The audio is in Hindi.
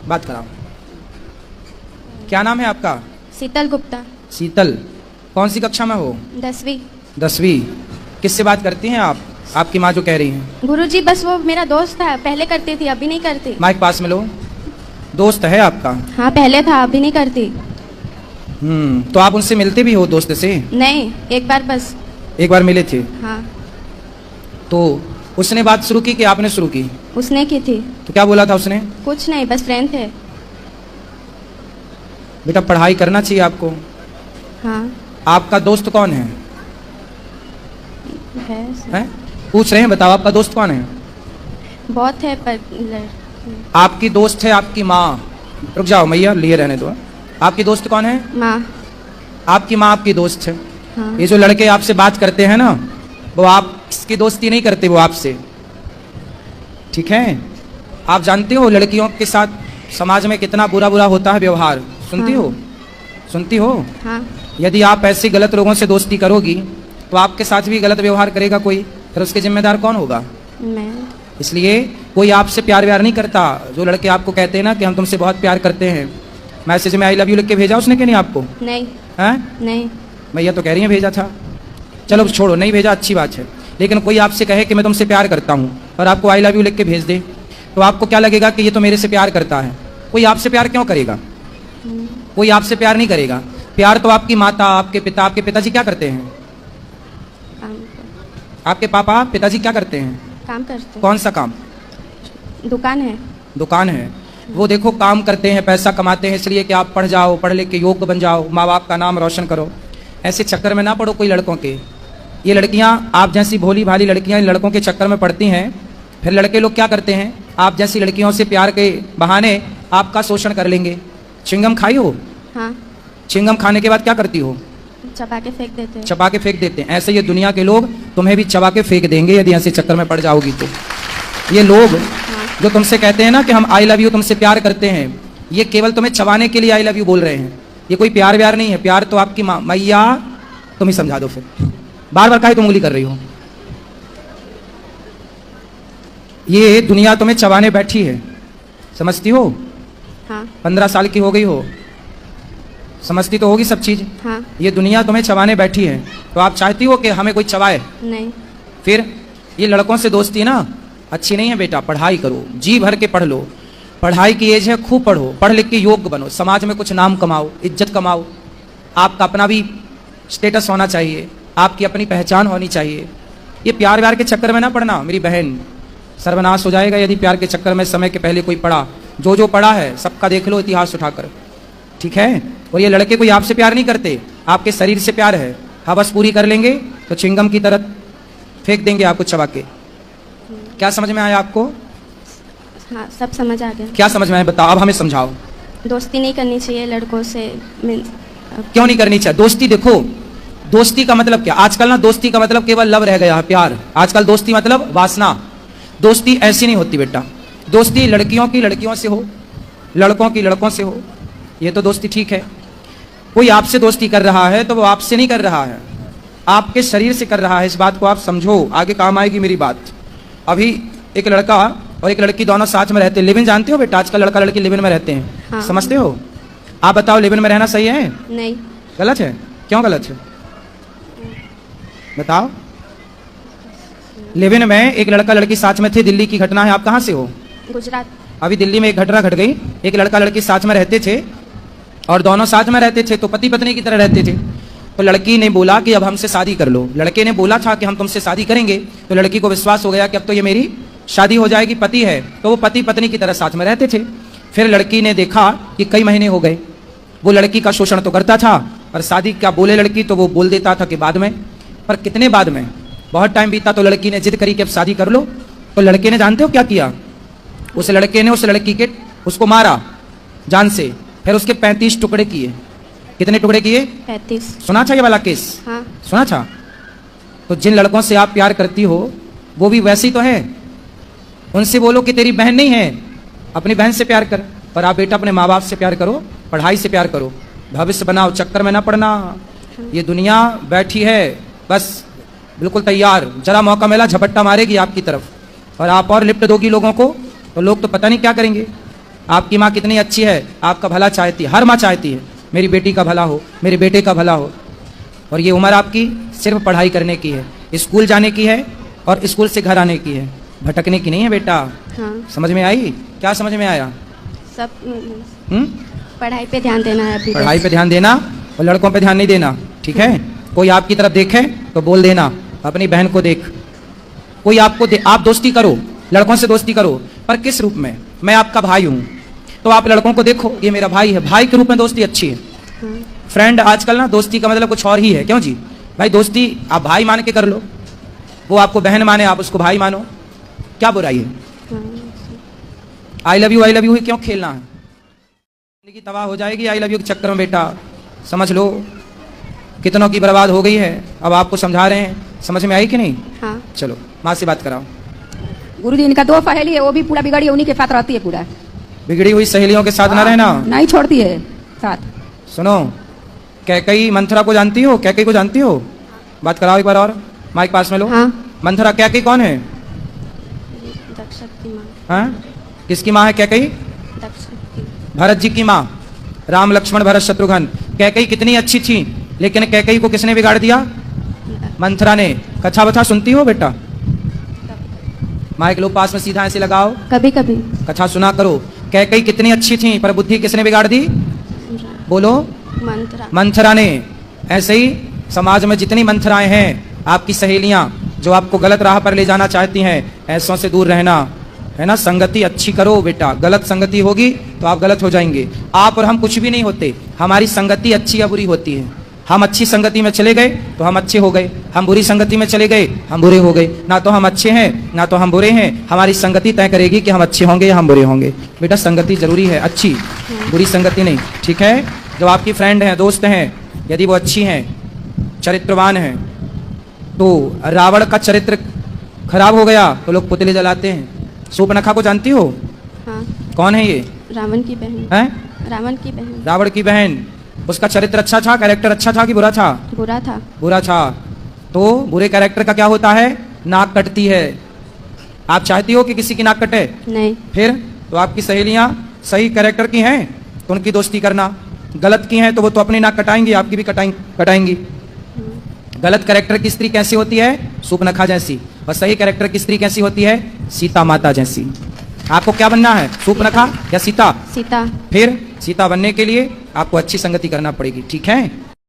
बात कराओ। क्या नाम है आपका? शीतल गुप्ता। शीतल, कौन सी कक्षा में हो? 10वीं। 10वीं। किससे बात करती हैं आप? आपकी माँ जो कह रही हैं। गुरुजी बस वो मेरा दोस्त था, पहले करती थी अभी नहीं करती। माइक पास में लो। दोस्त है आपका? हाँ पहले था, अभी नहीं करती। तो आप उनसे मिलते भी हो दोस्त से? नहीं, एक बार बस। एक बार मिले थे? हाँ। तो उसने बात शुरू की कि आपने शुरू की? उसने की थी। तो क्या बोला था उसने? कुछ नहीं, बस फ्रेंड थे। बेटा पढ़ाई करना चाहिए आपको। हाँ। आपका दोस्त कौन है? है? पूछ रहे हैं, बताओ आपका दोस्त कौन है? बहुत है पर आपकी दोस्त है आपकी माँ। रुक जाओ मैया, लिए रहने दो। आपकी दोस्त कौन है? माँ। आपकी माँ आपकी दोस्त है। हाँ। ये जो लड़के आपसे बात करते हैं ना, वो आपकी दोस्ती नहीं करते, वो आपसे। ठीक है? आप जानते हो लड़कियों के साथ समाज में कितना बुरा बुरा होता है व्यवहार? सुनती हाँ। हो? सुनती हो? हाँ। यदि आप ऐसे गलत लोगों से दोस्ती करोगी तो आपके साथ भी गलत व्यवहार करेगा कोई, फिर उसके जिम्मेदार कौन होगा? मैं। इसलिए कोई आपसे प्यार व्यार नहीं करता। जो लड़के आपको कहते हैं ना कि हम तुमसे बहुत प्यार करते हैं, मैसेज में आई लव यू लिख के भेजा उसने कि नहीं आपको? नहीं। हैं? नहीं। भैया तो कह रही है भेजा था। चलो छोड़ो, नहीं भेजा अच्छी बात है। लेकिन कोई आपसे कहे कि मैं तुमसे प्यार करता हूँ और आपको आई लव यू लिख के भेज दे, तो आपको क्या लगेगा कि ये तो मेरे से प्यार करता है। कोई आपसे प्यार क्यों करेगा? कोई आपसे प्यार नहीं करेगा। प्यार तो आपकी माता, आपके पिता। आपके पिताजी क्या करते हैं? आपके पापा पिताजी क्या करते हैं? काम करते। कौन सा काम? दुकान है। दुकान है। वो देखो काम करते हैं, पैसा कमाते हैं इसलिए कि आप पढ़ जाओ, पढ़ लिख के योग्य बन जाओ, माँ बाप का नाम रोशन करो। ऐसे चक्कर में ना पड़ो कोई लड़कों के। ये लड़कियां आप जैसी भोली भाली लड़कियां इन लड़कों के चक्कर में पड़ती हैं। फिर लड़के लोग क्या करते हैं, आप जैसी लड़कियों से प्यार के बहाने आपका शोषण कर लेंगे। चिंगम खाई हो? हाँ। चिंगम खाने के बाद क्या करती हो? चबा के फेंक देते हैं। चबा के फेंक देते हैं। ऐसे ये दुनिया के लोग तुम्हें भी चबा के फेंक देंगे यदि ऐसे चक्कर में पड़ जाओगी तो। ये लोग जो तुमसे कहते हैं ना कि हम आई लव यू तुमसे प्यार करते हैं, ये केवल तुम्हें चबाने के लिए आई लव यू बोल रहे हैं। ये कोई प्यार व्यार नहीं है। प्यार तो आपकी माँ। मैया तुम ही समझा दो फिर, बार बार काहे तुम उंगली कर रही हो? ये दुनिया तुम्हें चबाने बैठी है, समझती हो? हाँ। 15 साल की हो गई हो, समझती तो होगी सब चीज। हाँ। ये दुनिया तुम्हें चबाने बैठी है, तो आप चाहती हो कि हमें कोई चबाए? नहीं। फिर ये लड़कों से दोस्ती ना अच्छी नहीं है। बेटा पढ़ाई करो, जी भर के पढ़ लो। पढ़ाई की एज है, खूब पढ़ो, पढ़ लिख के योग्य बनो, समाज में कुछ नाम कमाओ, इज्जत कमाओ। आपका अपना भी स्टेटस होना चाहिए, आपकी अपनी पहचान होनी चाहिए। ये प्यार व्यार के चक्कर में ना पड़ना मेरी बहन, सर्वनाश हो जाएगा यदि प्यार के चक्कर में समय के पहले कोई पड़ा। जो जो पड़ा है सबका देख लो इतिहास उठाकर, ठीक है? और ये लड़के कोई आपसे प्यार नहीं करते, आपके शरीर से प्यार है। हवस पूरी कर लेंगे तो चिंगम की तरह फेंक देंगे आपको चबा के। क्या समझ में आया आपको? हाँ, सब समझ आ गया। क्या समझ में आया बताओ, अब हमें समझाओ। दोस्ती नहीं करनी चाहिए लड़कों से। क्यों नहीं करनी चाहिए दोस्ती? देखो दोस्ती का मतलब क्या, आजकल ना दोस्ती का मतलब केवल लव रह गया है, प्यार। आजकल दोस्ती मतलब वासना। दोस्ती ऐसी नहीं होती बेटा। दोस्ती लड़कियों की लड़कियों से हो, लड़कों की लड़कों से हो, ये तो दोस्ती ठीक है। कोई आपसे दोस्ती कर रहा है तो वो आपसे नहीं कर रहा है, आपके शरीर से कर रहा है। इस बात को आप समझो, आगे काम आएगी मेरी बात। अभी एक लड़का और एक लड़की दोनों साथ में रहते हैं। लिव इन जानते हो बेटा? आजकल लड़का लड़की लिव इन में रहते हैं। हाँ। समझते हो? आप बताओ लिव इन में रहना सही है? नहीं। गलत है? क्यों गलत है बताओ? लिव इन में एक लड़का लड़की साथ में थे। दिल्ली की घटना है। आप कहाँ से हो? गुजरात। अभी दिल्ली में एक घटना घट गई। एक लड़का लड़की साथ में रहते थे और दोनों साथ में रहते थे तो पति पत्नी की तरह रहते थे। तो लड़की ने बोला कि अब हमसे शादी कर लो। लड़के ने बोला था कि हम तुमसे शादी करेंगे। तो लड़की को विश्वास हो गया कि अब तो ये मेरी शादी हो जाएगी, पति है। तो वो पति पत्नी की तरह साथ में रहते थे। फिर लड़की ने देखा कि कई महीने हो गए, वो लड़की का शोषण तो करता था और शादी क्या बोले लड़की तो वो बोल देता था कि बाद में। पर कितने बाद में? बहुत टाइम बीता तो लड़की ने जिद करी कि अब शादी कर लो। तो लड़के ने जानते हो क्या किया? उस लड़के ने उस लड़की के उसको मारा जान से, फिर उसके 35 टुकड़े किए। कितने टुकड़े किए? 35। सुना था ये वाला केस? हाँ। सुना था। तो जिन लड़कों से आप प्यार करती हो वो भी वैसी तो है। उनसे बोलो कि तेरी बहन नहीं है, अपनी बहन से प्यार कर। पर आप बेटा अपने माँ बाप से प्यार करो, पढ़ाई से प्यार करो, भविष्य बनाओ, चक्कर में ना पड़ना। ये दुनिया बैठी है बस बिल्कुल तैयार, जरा मौका मिला झपट्टा मारेगी आपकी तरफ और आप और लिप्ट दोगी लोगों को, तो लोग तो पता नहीं क्या करेंगे। आपकी माँ कितनी अच्छी है, आपका भला चाहती है, हर माँ चाहती है मेरी बेटी का भला हो, मेरे बेटे का भला हो। और ये उम्र आपकी सिर्फ पढ़ाई करने की है, स्कूल जाने की है और स्कूल से घर आने की है, भटकने की नहीं है बेटा। हाँ समझ में आई? क्या समझ में आया? सब हम्म? पढ़ाई पे ध्यान देना है अभी। पढ़ाई पे ध्यान देना और लड़कों पे ध्यान नहीं देना, ठीक है? कोई आपकी तरफ देखे तो बोल देना, अपनी बहन को देख। कोई आपको आप दोस्ती करो, लड़कों से दोस्ती करो, पर किस रूप में? मैं आपका भाई हूं, तो आप लड़कों को देखो ये मेरा भाई है, भाई के रूप में दोस्ती अच्छी है। हाँ फ्रेंड आजकल ना दोस्ती का मतलब कुछ और ही है, क्यों जी? भाई दोस्ती आप भाई मान के कर लो, वो आपको बहन माने आप उसको भाई मानो, क्या बुराई है? हाँ आई लव यू ही क्यों खेलना है? जिंदगी तबाह हो जाएगी आई लव यू के चक्कर में बेटा, समझ लो कितनों की बर्बाद हो गई है। अब आपको समझा रहे हैं, समझ में आई कि नहीं? हाँ चलो माँ से बात कराओ। गुरुजी इनका 2 सहेली है, वो भी पूरा बिगड़ी है, उन्हीं के साथ रहती है पूरा। बिगड़ी हुई सहेलियों के साथ ना रहना। नहीं छोड़ती है साथ। सुनो, कैकई मंथरा को जानती हो? कैकई को जानती हो? बात कराओ एक बार और, माइक पास में लो। हाँ मंथरा कैकई कौन है? दक्ष की माँ। हाँ? किसकी माँ है कैकई? दक्ष की। भरत जी की माँ, राम लक्ष्मण भरत शत्रुघ्न। कैकई कितनी अच्छी थी, लेकिन कैकई को किसने बिगाड़ दिया? मंथरा ने। कथा बथा सुनती हो बेटा? माइक लो पास में, सीधा ऐसे लगाओ, कभी कभी। कथा सुना करो। कैकई कितनी अच्छी थी, पर बुद्धि किसने बिगाड़ दी? बोलो। मंत्रा। मंथरा ने। ऐसे ही समाज में जितनी मंथराएं हैं, आपकी सहेलियां जो आपको गलत राह पर ले जाना चाहती हैं, ऐसों से दूर रहना, है ना? संगति अच्छी करो बेटा, गलत संगति होगी तो आप गलत हो जाएंगे। आप और हम कुछ भी नहीं होते, हमारी संगति अच्छी या बुरी होती है। हम अच्छी संगति में चले गए तो हम अच्छे हो गए, हम बुरी संगति में चले गए हम बुरे हो गए। ना तो हम अच्छे हैं ना तो हम बुरे हैं, हमारी संगति तय करेगी कि हम अच्छे होंगे या हम बुरे होंगे। बेटा संगति जरूरी है, अच्छी, बुरी संगति नहीं, ठीक है? जो आपकी फ्रेंड हैं, दोस्त हैं, यदि वो अच्छी हैं, चरित्रवान हैं, तो रावण का चरित्र खराब हो गया तो लोग पुतले जलाते हैं। सूर्पनखा को जानती हो? हाँ कौन है ये? रावण की बहन। हैं? रावण की बहन। रावण की बहन। उसका चरित्र अच्छा था, कैरेक्टर अच्छा था कि बुरा था? बुरा था। बुरा था। तो बुरे कैरेक्टर का क्या होता है? नाक कटती है। आप चाहती हो कि किसी की नाक कटे? नहीं। फिर तो आपकी सहेलियां सही कैरेक्टर की हैं तो उनकी दोस्ती करना, गलत की हैं तो वो तो अपनी नाक कटाएंगी, आपकी भी कटाएंगी। गलत कैरेक्टर की स्त्री कैसी होती है? सूर्पनखा जैसी। और सही कैरेक्टर की स्त्री कैसी होती है? सीता माता जैसी। आपको क्या बनना है, सूर्पनखा या सीता? सीता। फिर सीता बनने के लिए आपको अच्छी संगति करना पड़ेगी, ठीक है?